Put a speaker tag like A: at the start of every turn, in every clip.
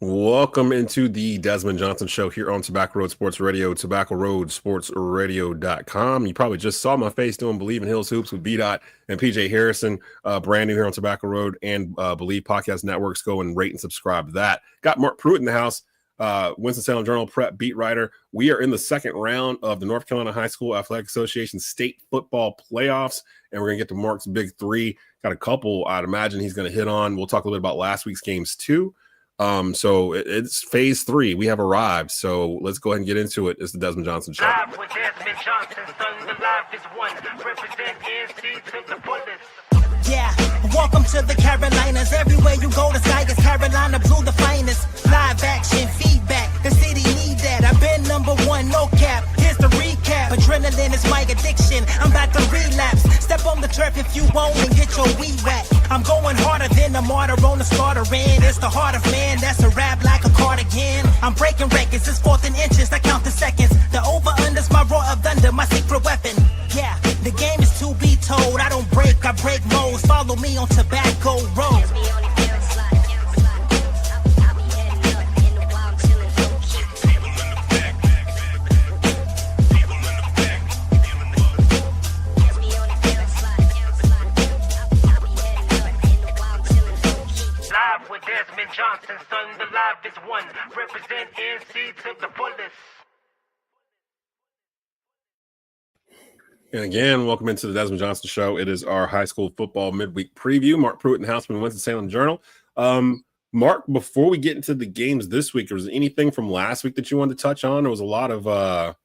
A: Welcome into the Desmond Johnson Show here on Tobacco Road Sports Radio, TobaccoRoadSportsRadio.com. You probably just saw my face doing Believe in Hills Hoops with B-Dot and PJ Harrison, brand new here on Tobacco Road and Believe Podcast Networks. Go and rate and subscribe to that. Got Mark Pruitt in the house, Winston-Salem Journal Prep beat writer. We are in the second round of the North Carolina High School Athletic Association state football playoffs, and we're going to get to Mark's big three. Got a couple I'd imagine he's going to hit on. We'll talk a little bit about last week's games too. So it's phase 3. We have arrived. So let's go ahead and get into it. It's the Desmond Johnson Show.
B: Live with Desmond Johnson, son, the live is one. Represent NC to the fullest.
C: Yeah, welcome to the Carolinas. Everywhere you go, the sky is Carolina blue, the finest. Live action, feedback, the city need that. I've been number one, no cap. Here's the recap. Adrenaline is my addiction. I'm about to relapse. Step on the turf if you won't and get your weed whack. I'm going harder than a martyr on the starter end. It's the heart of man, that's a rap like a cardigan. I'm breaking records, it's 4th and inches, I count the seconds. The over-under's my roar of thunder, my secret weapon. Yeah, the game is to be told. I don't break, I break modes. Follow me on Tobacco Road.
B: Live with Desmond Johnson, son, the live is one. Represent NC to the fullest.
A: And again, welcome into the Desmond Johnson Show. It is our high school football midweek preview. Mark Pruitt and Houseman, Winston-Salem Journal. Mark, before we get into the games this week, was there anything from last week that you wanted to touch on? There was a lot of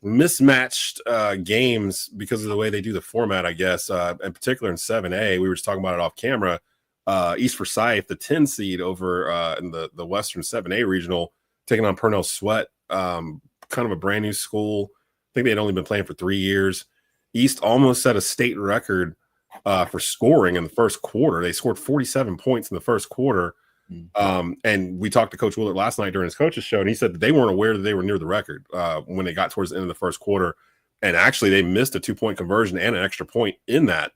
A: mismatched games because of the way they do the format, I guess. In particular in 7A, we were just talking about it off camera. East Forsyth, the 10 seed over in the Western 7A regional, taking on Purnell Sweat, kind of a brand new school. I think they had only been playing for 3 years. East almost set a state record for scoring in the first quarter. They scored 47 points in the first quarter. And we talked to Coach Willard last night during his coach's show, and he said that they weren't aware that they were near the record when they got towards the end of the first quarter. And actually, they missed a 2-point conversion and an extra point in that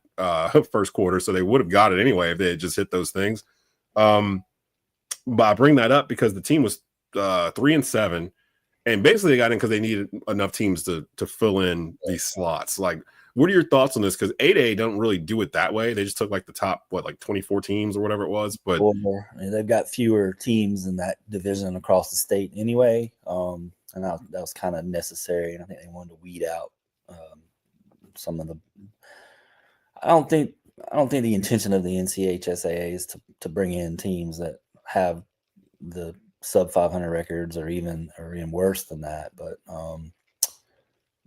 A: first quarter, so they would have got it anyway if they had just hit those things. But I bring that up because the team was 3-7. And basically, they got in because they needed enough teams to fill in these slots. Like, what are your thoughts on this? Because 8A don't really do it that way. They just took like the top, 24 teams or whatever it was. But
D: they've got fewer teams in that division across the state anyway. And that was kind of necessary. And I think they wanted to weed out some of the. I don't think the intention of the NCHSAA is to bring in teams that have the sub 500 records or even worse than that, but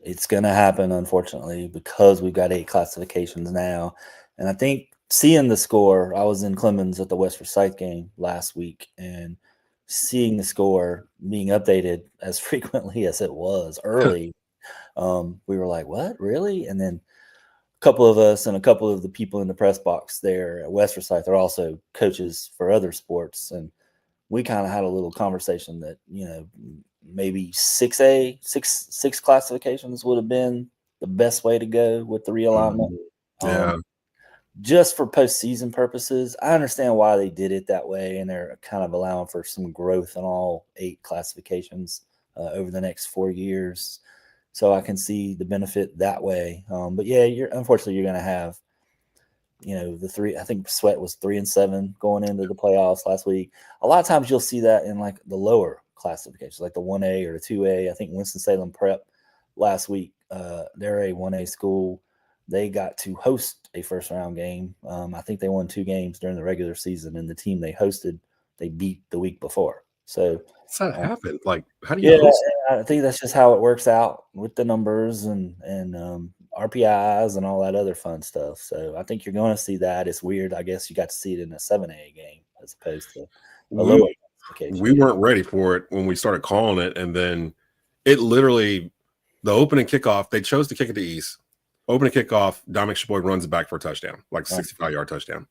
D: it's going to happen, unfortunately, because we've got 8 classifications now. And I think seeing the score, I was in Clemens at the West Forsyth game last week, and seeing the score being updated as frequently as it was early, we were like, what, really? And then a couple of us and a couple of the people in the press box there at West Forsyth are also coaches for other sports, and we kind of had a little conversation that, maybe 6A, six classifications would have been the best way to go with the realignment.
A: Yeah.
D: Just for postseason purposes, I understand why they did it that way, and they're kind of allowing for some growth in all 8 classifications over the next 4 years. So I can see the benefit that way. But yeah, unfortunately you're going to have, the 3. I think Sweat was 3-7 going into the playoffs last week. A lot of times you'll see that in like the lower classifications, like the 1A or the 2A. I think Winston-Salem Prep last week, they're a 1A school. They got to host a first round game. I think they won 2 games during the regular season, and the team they hosted, they beat the week before. So
A: how that happened? Like, how do you?
D: I think that's just how it works out with the numbers and RPIs and all that other fun stuff. So I think you're going to see that. It's weird. I guess you got to see it in a 7A game as opposed to a lower classification.
A: We weren't ready for it when we started calling it, and then it literally, the opening kickoff, they chose to kick it to East. Opening kickoff, Dominic Chaboy runs it back for a touchdown, like a 65-yard touchdown.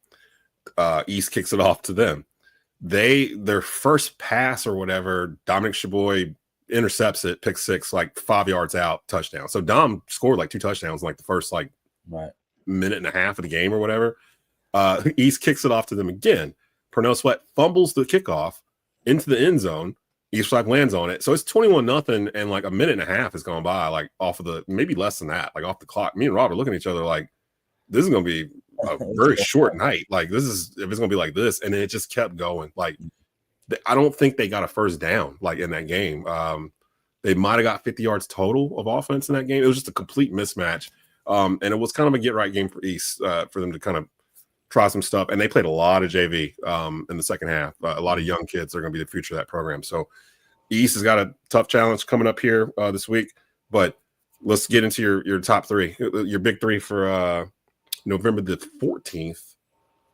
A: East kicks it off to them. Their first pass or whatever, Dominic Chaboy intercepts it, pick 6, like 5 yards out, touchdown. So Dom scored like 2 touchdowns in like the first minute and a half of the game or whatever. East kicks it off to them again. Pernell Sweat fumbles the kickoff into the end zone. East Forsyth lands on it. So it's 21-0, and like a minute and a half has gone by, like off of the, maybe less than that, like off the clock. Me and Rob are looking at each other like, this is going to be a very short night. Like, this is, if it's going to be like this. And then it just kept going. Like, I don't think they got a first down, like, in that game. They might have got 50 yards total of offense in that game. It was just a complete mismatch. And it was kind of a get-right game for East, for them to kind of try some stuff. And they played a lot of JV in the second half. A lot of young kids are going to be the future of that program. So East has got a tough challenge coming up here this week. But let's get into your top three, your big three for November the 14th,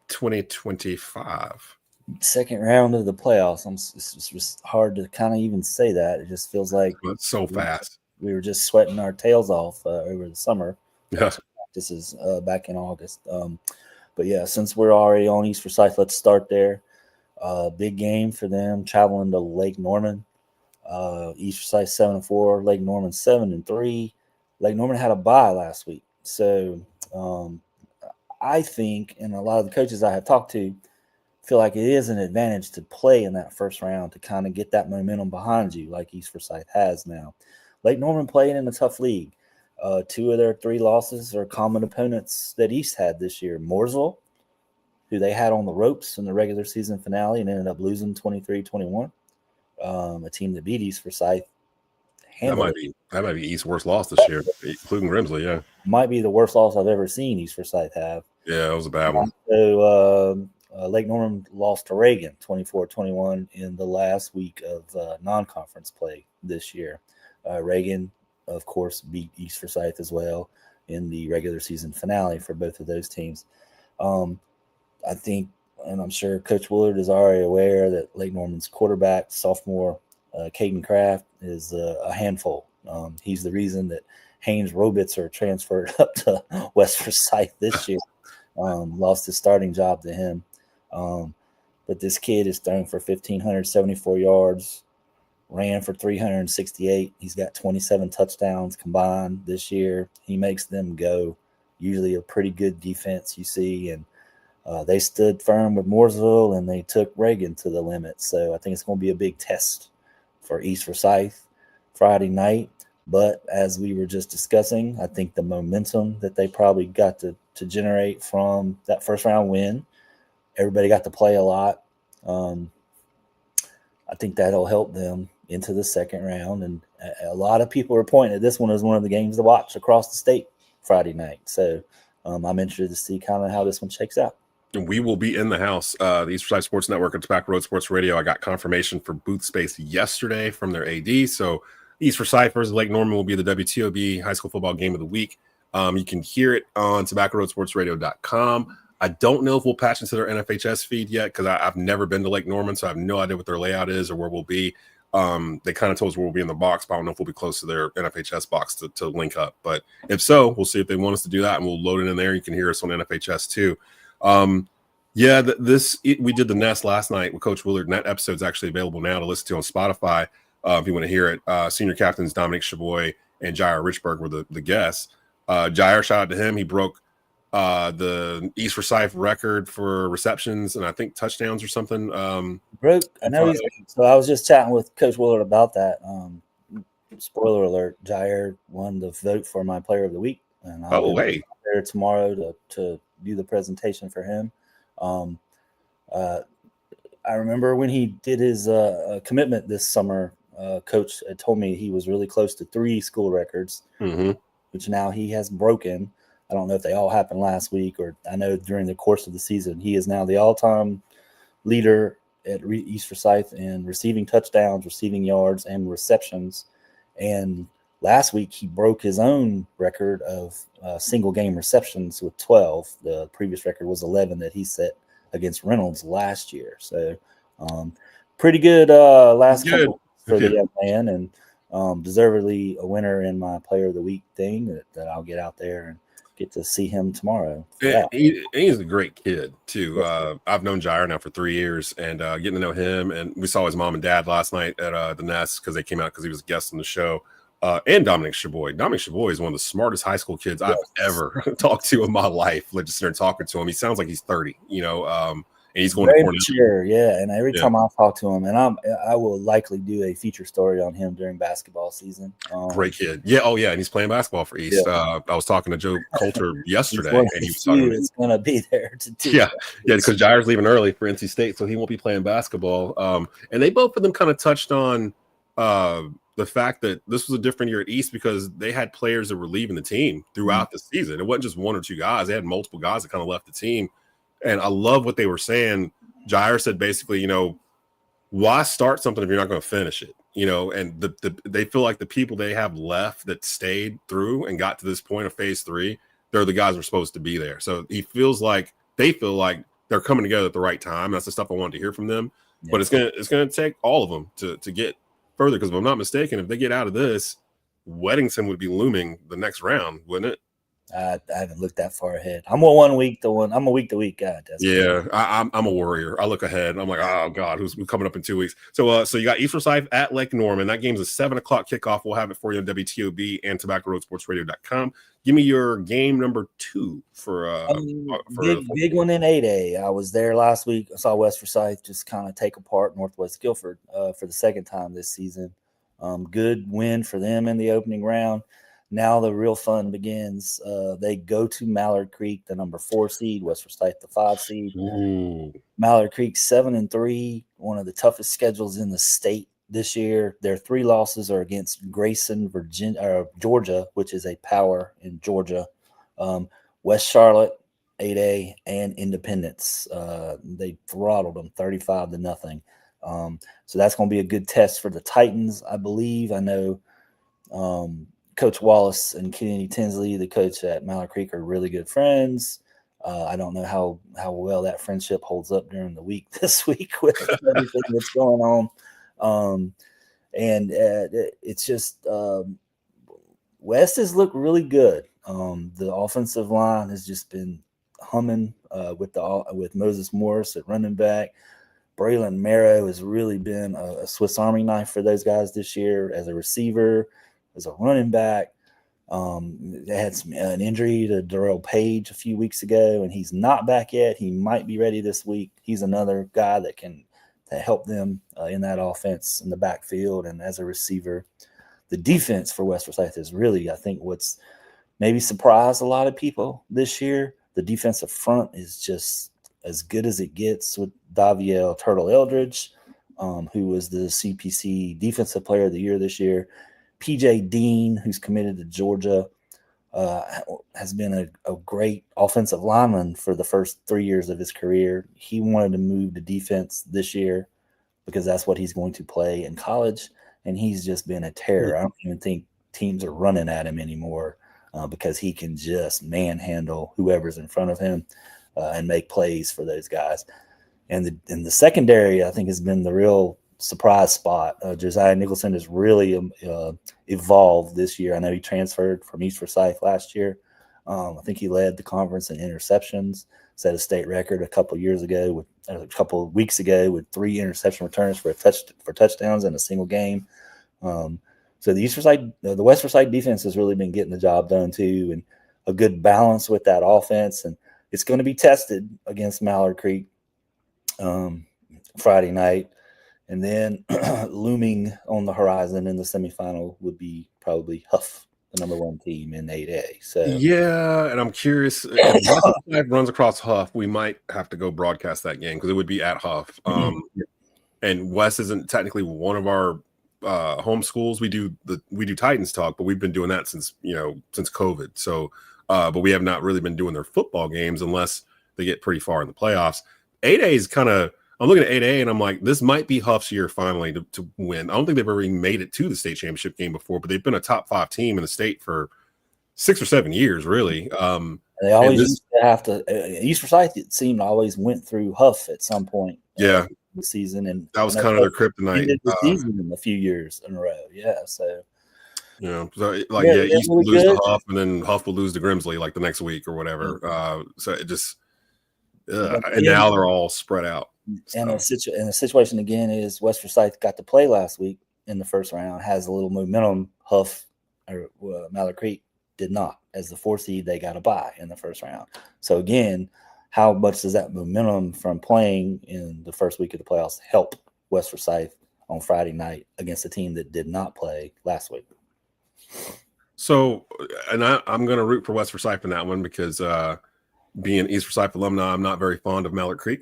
A: 2025.
D: Second round of the playoffs. It's just hard to kind of even say that. It just feels like
A: it's so fast.
D: We were just sweating our tails off over the summer.
A: Yeah.
D: This is back in August. But yeah, since we're already on East Forsyth, let's start there. Big game for them, traveling to Lake Norman. East Forsyth 7-4, Lake Norman 7-3. Lake Norman had a bye last week, so I think, and a lot of the coaches I have talked to feel like it is an advantage to play in that first round to kind of get that momentum behind you, like East Forsyth has now. Lake Norman played in a tough league. 2 of their 3 losses are common opponents that East had this year. Mooresville, who they had on the ropes in the regular season finale and ended up losing 23-21. A team that beat East Forsyth.
A: That might be East's worst loss this year, including Grimsley. Yeah,
D: might be the worst loss I've ever seen East Forsyth have.
A: Yeah, it was a bad one.
D: So Lake Norman lost to Reagan 24-21 in the last week of non-conference play this year. Reagan, of course, beat East Forsyth as well in the regular season finale for both of those teams. I think, and I'm sure Coach Willard is already aware that Lake Norman's quarterback, sophomore Caden Kraft, is a handful. He's the reason that Haynes Robitzer transferred up to West Forsyth this year. Lost his starting job to him. But this kid is throwing for 1,574 yards, ran for 368. He's got 27 touchdowns combined this year. He makes them go. Usually a pretty good defense you see. And they stood firm with Mooresville, and they took Reagan to the limit. So I think it's going to be a big test for East Forsyth Friday night. But as we were just discussing, I think the momentum that they probably got to generate from that first round win, everybody got to play a lot. I think that'll help them into the second round. And a lot of people are pointing at this one as one of the games to watch across the state Friday night. So I'm interested to see kind of how this one shakes out.
A: And we will be in the house. The East Forsyth Sports Network and Tobacco Road Sports Radio. I got confirmation for booth space yesterday from their AD. So East Forsyth versus Lake Norman will be the WTOB high school football game of the week. You can hear it on tobaccoroadsportsradio.com. I don't know if we'll patch into their NFHS feed yet because I've never been to Lake Norman, so I have no idea what their layout is or where we'll be. They kind of told us where we'll be in the box, but I don't know if we'll be close to their NFHS box to link up. But if so, we'll see if they want us to do that, and we'll load it in there. You can hear us on NFHS too. We did the Nest last night with Coach Willard, and that episode's actually available now to listen to on Spotify if you want to hear it. Senior captains Dominic Chaboy and Jair Richburg were the guests. Jair, shout out to him. He broke the East Forsyth record for receptions and I think touchdowns or something.
D: I know. So I was just chatting with Coach Willard about that. Spoiler alert: Jair won the vote for my Player of the Week, and I'll be there tomorrow to do the presentation for him. I remember when he did his commitment this summer. Coach had told me he was really close to 3 school records, which now he has broken. I don't know if they all happened last week, or I know during the course of the season, he is now the all-time leader at East Forsyth in receiving touchdowns, receiving yards, and receptions. And last week, he broke his own record of single-game receptions with 12. The previous record was 11 that he set against Reynolds last year. So pretty good last couple for the young man, and deservedly a winner in my Player of the Week thing that I'll get out there and get to see him tomorrow.
A: He's a great kid too. I've known Jair now for 3 years, and getting to know him, and we saw his mom and dad last night at the Nest because they came out because he was a guest on the show. And Dominic Chaboy. Dominic Chaboy is one of the smartest high school kids I've ever talked to in my life. Like, just sitting there talking to him. He sounds like he's 30, and he's going to
D: Very
A: Cornell.
D: mature, yeah. And every
A: Yeah.
D: time I talk to him, and I will likely do a feature story on him during basketball season.
A: Great kid. Yeah. Oh, yeah. And he's playing basketball for East. I was talking to Joe Coulter
D: He's
A: yesterday,
D: one of
A: and
D: the
A: he was talking to
D: few
A: me.
D: that's going to be there to do
A: Yeah,
D: that.
A: yeah, because Jair's leaving early for NC State, so he won't be playing basketball. And they both of them kind of touched on the fact that this was a different year at East because they had players that were leaving the team throughout the season. It wasn't just one or two guys; they had multiple guys that kind of left the team. And I love what they were saying. Jair said basically, why start something if you're not going to finish it? And they feel like the people they have left that stayed through and got to this point of phase 3, they're the guys who are supposed to be there. So they feel like they're coming together at the right time. That's the stuff I wanted to hear from them.
D: Yeah.
A: But it's gonna take all of them to get further. Because if I'm not mistaken, if they get out of this, Weddington would be looming the next round, wouldn't it?
D: I haven't looked that far ahead. I'm a week to week guy.
A: Yeah, I'm a worrier. I look ahead. I'm like, oh god, who's coming up in 2 weeks? So you got East Forsyth at Lake Norman. That game's a 7:00 kickoff. We'll have it for you on WTOB and TobaccoRoadSportsRadio.com. Give me your game number 2 for
D: big one in 8A. I was there last week. I saw West Forsyth just kind of take apart Northwest Guilford for the second time this season. Good win for them in the opening round. Now the real fun begins. They go to Mallard Creek, the number 4 seed, West Forsyth, the 5 seed.
A: Ooh.
D: Mallard Creek 7-3, one of the toughest schedules in the state this year. Their 3 losses are against Grayson, Georgia, which is a power in Georgia, West Charlotte, 8A, and Independence. They throttled them 35-0. So that's going to be a good test for the Titans, I believe. I know Coach Wallace and Kennedy Tinsley, the coach at Mallard Creek, are really good friends. I don't know how well that friendship holds up during the week this week with everything that's going on. It's just West has looked really good. The offensive line has just been humming with Moses Morris at running back. Braylon Marrow has really been a Swiss Army knife for those guys this year as a receiver, as a running back. They had an injury to Darrell Page a few weeks ago, and he's not back yet. He might be ready this week. He's another guy that can help them in that offense in the backfield and as a receiver. The defense for West Forsyth is really, I think, what's maybe surprised a lot of people this year. The defensive front is just as good as it gets with Daviel Turtle Eldridge, who was the CPC Defensive Player of the Year this year. PJ Dean, who's committed to Georgia, has been a great offensive lineman for the first 3 years of his career. He wanted to move to defense this year because that's what he's going to play in college, and he's just been a terror. I don't even think teams are running at him anymore because he can just manhandle whoever's in front of him and make plays for those guys. And the secondary, I think, has been the real surprise spot. Josiah Nicholson has really evolved this year. I know he transferred from East Forsyth last year. I think he led the conference in interceptions, set a state record a couple of weeks ago with 3 interception returns for touchdowns in a single game. So the West Forsyth defense has really been getting the job done too, and a good balance with that offense. And it's going to be tested against Mallard Creek Friday night. And then looming on the horizon in the semifinal would be probably Huff, the number 1 team in 8A. So
A: yeah, and I'm curious if West runs across Huff, we might have to go broadcast that game because it would be at Huff. And West isn't technically one of our home schools. We do Titans talk, but we've been doing that since COVID. So, but we have not really been doing their football games unless they get pretty far in the playoffs. 8A is kind of. I'm looking at 8A and I'm like, this might be Huff's year finally to win. I don't think they've ever even made it to the state championship game before, but they've been a top 5 team in the state for 6 or 7 years, really.
D: They always used to have to. East Forsyth, it seemed, always went through Huff at some point.
A: Yeah,
D: the season, and
A: that was kind of their kryptonite.
D: The season in a few years in a row. Yeah, so.
A: East will lose to Huff, and then Huff will lose to Grimsley like the next week or whatever. So it just, and now they're all spread out.
D: And the situation again is West Forsyth got to play last week in the first round, has a little momentum. Huff or Mallard Creek did not. As the 4 seed, they got a bye in the first round. So again, how much does that momentum from playing in the first week of the playoffs help West Forsyth on Friday night against a team that did not play last week?
A: So, and I'm going to root for West Forsyth in that one because being East Forsyth alumni, I'm not very fond of Mallard Creek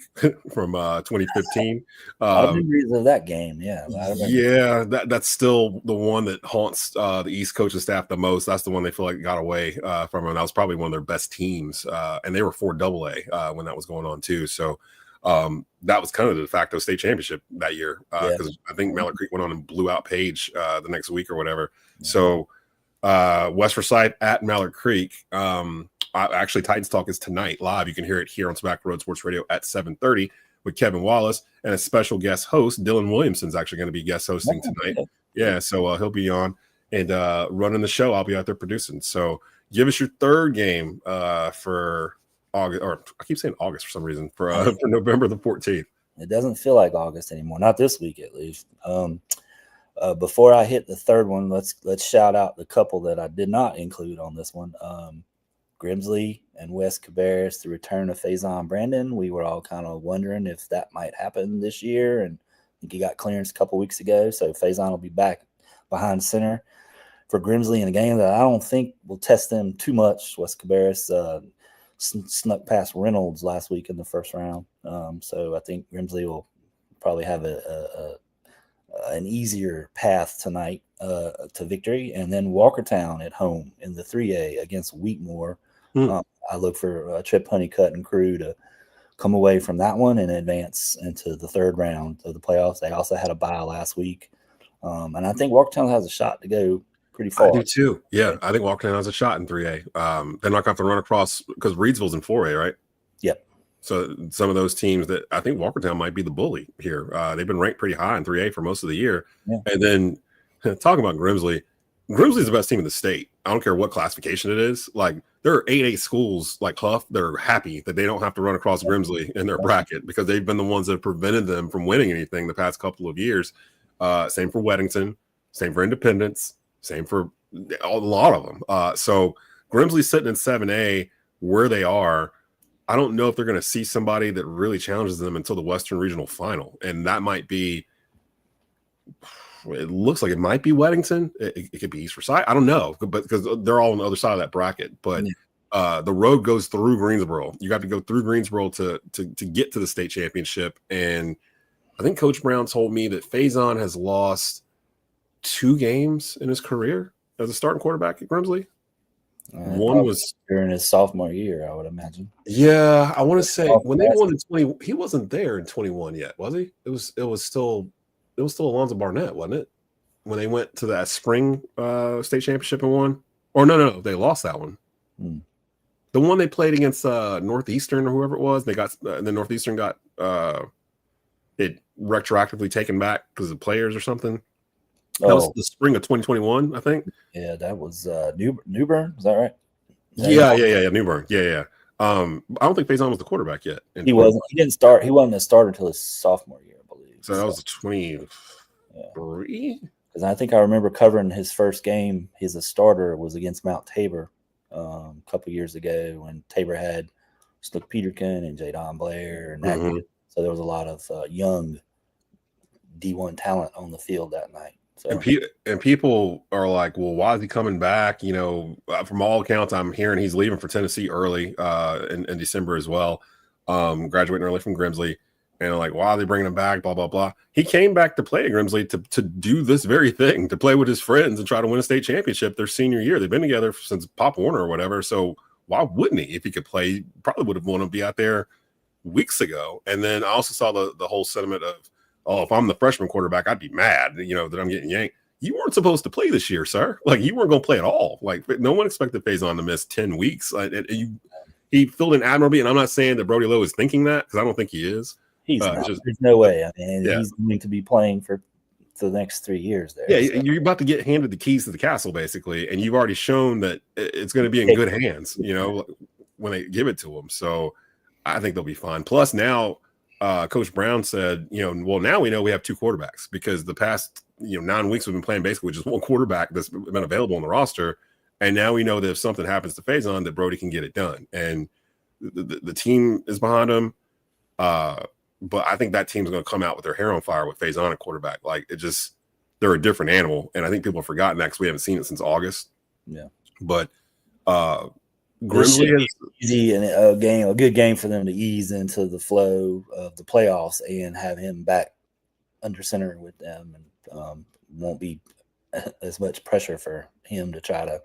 A: from 2015.
D: A lot of memories of that game. Yeah.
A: Yeah, that's still the one that haunts the East coaching staff the most. That's the one they feel like got away from them. That was probably one of their best teams. And they were 4AA when that was going on too. So that was kind of the de facto state championship that year because I think Mallard Creek went on and blew out Page the next week or whatever. So West Forsyth at Mallard Creek. Actually, Titans Talk is tonight live. You can hear it here on Tobacco Road Sports Radio at 7:30 with Kevin Wallace and a special guest host. Dylan Williamson's actually going to be guest hosting tonight. Yeah, so he'll be on and running the show. I'll be out there producing. So give us your third game for August, or I keep saying August for some reason, for November the 14th.
D: It doesn't feel like August anymore, not this week at least. Before I hit the third one, let's shout out the couple that I did not include on this one. Grimsley and West Cabarrus, the return of Faison Brandon. We were all kind of wondering if that might happen this year, and I think he got clearance a couple weeks ago. So Faison will be back behind center for Grimsley in a game that I don't think will test them too much. West Cabarrus snuck past Reynolds last week in the first round, so I think Grimsley will probably have an easier path tonight to victory. And then Walkertown at home in the 3A against Wheatmore. I look for Trip Honeycutt and crew to come away from that one and advance into the third round of the playoffs. They also had a bye last week. And I think Walkertown has a shot to go pretty far.
A: I do too. Yeah, I think Walkertown has a shot in 3A. They're not going to have to run across because Reedsville's in 4A, right?
D: Yep.
A: So some of those teams that I think Walkertown might be the bully here. They've been ranked pretty high in 3A for most of the year. Yeah. And then talking about Grimsley, Grimsley's the best team in the state. I don't care what classification it is. Like there are 8A schools like Huff. They're happy that they don't have to run across Grimsley in their bracket because they've been the ones that have prevented them from winning anything the past couple of years. Same for Weddington, same for Independence, same for a lot of them. So Grimsley's sitting in 7A where they are. I don't know if they're going to see somebody that really challenges them until the Western Regional Final. And that might be, it looks like it might be Weddington. It could be East Forsyth. I don't know, but because they're all on the other side of that bracket. But the road goes through Greensboro. You got to go through Greensboro to get to the state championship. And I think Coach Brown told me that Faison has lost 2 games in his career as a starting quarterback at Grimsley. One was
D: during his sophomore year, I would imagine.
A: Yeah, I want to say when they won in 20, he wasn't there in 21 yet, was he? It was still Alonzo Barnett, wasn't it? When they went to that spring state championship and won, or no, they lost that one. The one they played against Northeastern or whoever it was, they got and then Northeastern got it retroactively taken back because of players or something. That was the spring of 2021, I think.
D: Yeah, that was Newbern. Is that right?
A: Yeah, Newbern. Yeah. I don't think Faison was the quarterback yet.
D: He wasn't. He didn't start. He wasn't a starter until his sophomore year, I believe.
A: So that was 23.
D: Because I think I remember covering his first game. His starter was against Mount Tabor a couple years ago when Tabor had Snook Peterkin and Jadon Blair and that. So there was a lot of young D1 talent on the field that night. So.
A: And people are like, well, why is he coming back? You know, from all accounts, I'm hearing he's leaving for Tennessee early in December as well, graduating early from Grimsley. And like, why are they bringing him back? Blah, blah, blah. He came back to play at Grimsley to do this very thing, to play with his friends and try to win a state championship their senior year. They've been together since Pop Warner or whatever. So why wouldn't he? If he could play, he probably would have wanted to be out there weeks ago. And then I also saw the whole sentiment of, oh, if I'm the freshman quarterback, I'd be mad, that I'm getting yanked. You weren't supposed to play this year, sir. Like, you weren't going to play at all. Like, no one expected Faison to miss 10 weeks. He filled in admirably, and I'm not saying that Brody Lowe is thinking that, because I don't think he is.
D: He's not. There's no way. I mean, he's going to be playing for the next 3 years there.
A: Yeah, so. You're about to get handed the keys to the castle, basically, and you've already shown that it's going to be in good hands, when they give it to him. So I think they'll be fine. Plus, now Coach Brown said, well, now we know we have 2 quarterbacks because the past 9 weeks we've been playing basically with just 1 quarterback that's been available on the roster, and now we know that if something happens to Faison, that Brody can get it done. And the team is behind them. But I think that team's going to come out with their hair on fire with Faison at quarterback. Like, they're a different animal. And I think people have forgotten that because we haven't seen it since August.
D: Yeah.
A: But Grimsley is
D: easy and a good game for them to ease into the flow of the playoffs and have him back under center with them, and won't be as much pressure for him to try to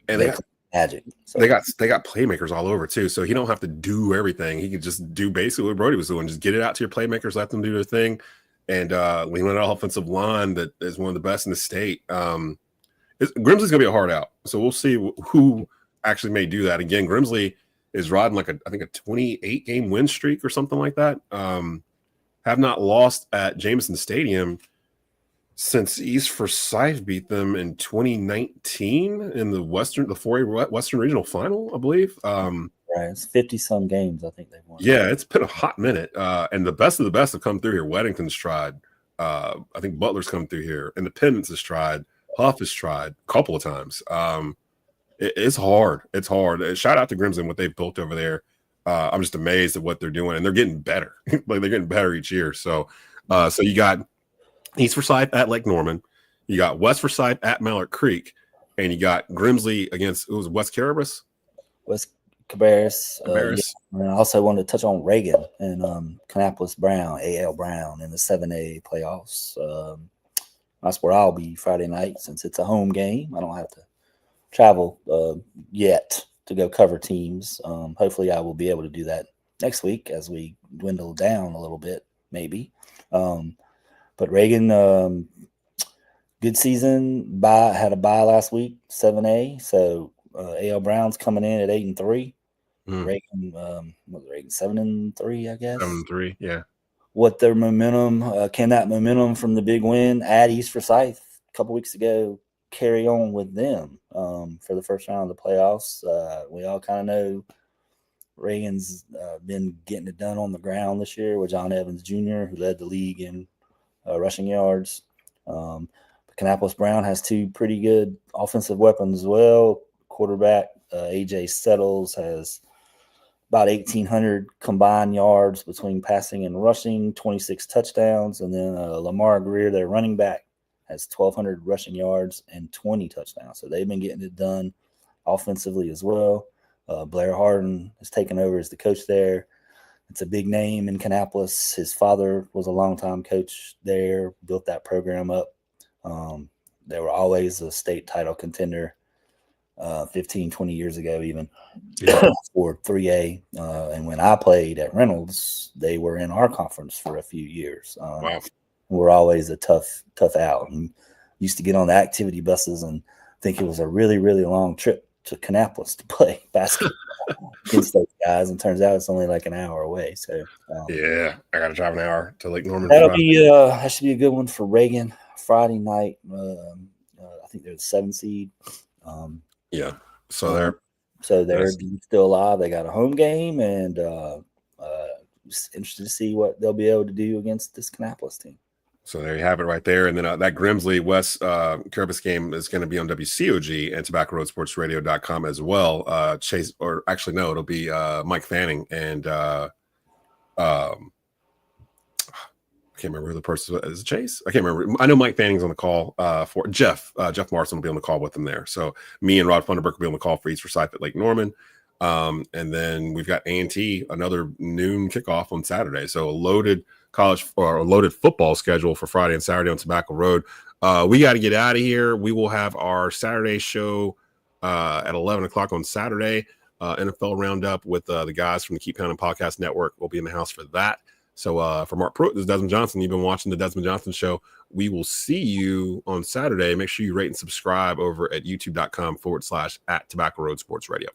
D: make magic. So
A: they got playmakers all over too, so he don't have to do everything. He could just do basically what Brody was doing, just get it out to your playmakers, let them do their thing, and lean on an offensive line that is one of the best in the state. Grimsley's gonna be a hard out, so we'll see who actually may do that. Again, Grimsley is riding like I think a 28 game win streak or something like that. Have not lost at Jameson Stadium since East Forsyth beat them in 2019 in the 4A Western Regional Final, I believe.
D: Right, it's 50-some games I think they've won.
A: Yeah, it's been a hot minute. And the best of the best have come through here. Weddington's tried. I think Butler's come through here. Independence has tried. Huff has tried a couple of times. It's hard. It's hard. Shout out to Grimsley and what they've built over there. I'm just amazed at what they're doing, and they're getting better. Like, they're getting better each year. So you got East Forsyth at Lake Norman, you got West Forsyth at Mallard Creek, and you got Grimsley against West Cabarrus.
D: West Cabarrus. Yeah. And I also wanted to touch on Reagan and Kannapolis Brown, AL Brown in the 7A playoffs. That's where I'll be Friday night since it's a home game. I don't have to travel yet to go cover teams. Hopefully I will be able to do that next week as we dwindle down a little bit, maybe. But Reagan, good season. Had a bye last week, 7A. So AL Brown's coming in at 8-3. Reagan, what was Reagan, 7-3, I guess.
A: 7-3, yeah.
D: What their momentum? Can that momentum from the big win at East Forsyth a couple weeks ago carry on with them for the first round of the playoffs? We all kind of know Reagan's been getting it done on the ground this year with John Evans Jr., who led the league in rushing yards. But Kannapolis Brown has two pretty good offensive weapons as well. Quarterback AJ Settles has about 1,800 combined yards between passing and rushing, 26 touchdowns. And then Lamar Greer, their running back, has 1,200 rushing yards and 20 touchdowns. So they've been getting it done offensively as well. Blair Harden has taken over as the coach there. It's a big name in Kannapolis. His father was a longtime coach there, built that program up. They were always a state title contender 15, 20 years ago even for 3A. And when I played at Reynolds, they were in our conference for a few years.
A: Wow.
D: We're always a tough out. And used to get on the activity buses and think it was a really, really long trip to Kannapolis to play basketball against those guys. And turns out it's only like an hour away. So
A: yeah, I got to drive an hour to Lake Norman.
D: That should be a good one for Reagan Friday night. I think they're the 7 seed.
A: Yeah, so they're
D: still alive. They got a home game, and just interested to see what they'll be able to do against this Kannapolis team.
A: So there you have it right there. And then that Grimsley West Cabarrus game is going to be on WCOG and TobaccoRoadSportsRadio.com as well. Chase, or actually, no, it'll be Mike Fanning and I can't remember who the person is. It Chase? I can't remember. I know Mike Fanning's on the call for Jeff. Jeff Marson will be on the call with them there. So me and Rod Funderburk will be on the call for East Forsyth at Lake Norman. And then we've got A&T, another noon kickoff on Saturday. So a loaded college or a loaded football schedule for Friday and Saturday on Tobacco Road. We got to get out of here. We will have our Saturday show at 11 o'clock on Saturday. NFL Roundup with the guys from the Keep Pounding Podcast Network. We'll be in the house for that. So for Mark Pruitt, this is Desmond Johnson. You've been watching the Desmond Johnson Show. We will see you on Saturday. Make sure you rate and subscribe over at youtube.com/@Tobacco Road Sports Radio.